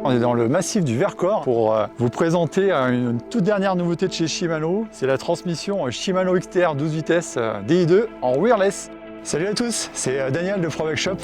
On est dans le massif du Vercors pour vous présenter une toute dernière nouveauté de chez Shimano. C'est la transmission Shimano XTR 12 vitesses Di2 en wireless. Salut à tous, c'est Daniel de ProBike Shop.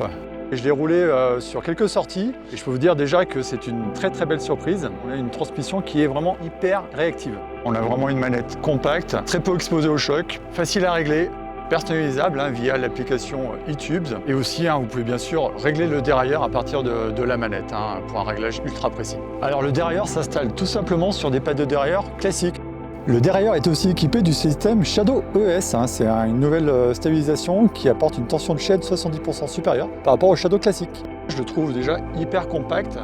Je l'ai roulé sur quelques sorties et je peux vous dire déjà que c'est une très belle surprise. On a une transmission qui est vraiment hyper réactive. On a vraiment une manette compacte, très peu exposée au choc, facile à régler, personnalisable via l'application eTubes. Et aussi, vous pouvez bien sûr régler le dérailleur à partir de la manette pour un réglage ultra précis. Alors le dérailleur s'installe tout simplement sur des pattes de dérailleur classiques. Le dérailleur est aussi équipé du système Shadow ES. C'est une nouvelle stabilisation qui apporte une tension de chaîne 70% supérieure par rapport au Shadow classique. Je le trouve déjà hyper compact.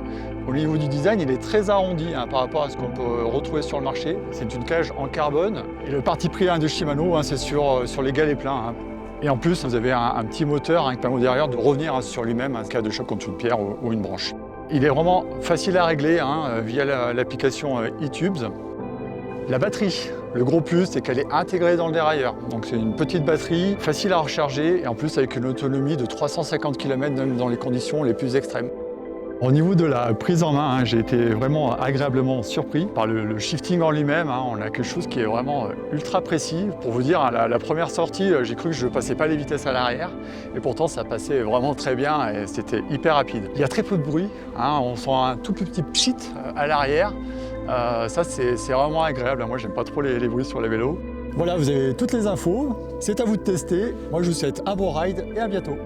Au niveau du design, il est très arrondi par rapport à ce qu'on peut retrouver sur le marché. C'est une cage en carbone et le parti pris de Shimano, c'est sur les galets pleins. Et en plus, vous avez un petit moteur qui permet derrière de revenir sur lui-même en cas de choc contre une pierre ou une branche. Il est vraiment facile à régler via l'application eTubes. La batterie, le gros plus, c'est qu'elle est intégrée dans le dérailleur. Donc c'est une petite batterie, facile à recharger et en plus avec une autonomie de 350 km même dans les conditions les plus extrêmes. Au niveau de la prise en main, j'ai été vraiment agréablement surpris par le shifting en lui-même. On a quelque chose qui est vraiment ultra précis. Pour vous dire, la première sortie, j'ai cru que je ne passais pas les vitesses à l'arrière et pourtant ça passait vraiment très bien et c'était hyper rapide. Il y a très peu de bruit, on sent un tout petit pchit à l'arrière. Ça c'est vraiment agréable, moi j'aime pas trop les bruits sur les vélos. Voilà, vous avez toutes les infos, c'est à vous de tester. Moi je vous souhaite un bon ride et à bientôt.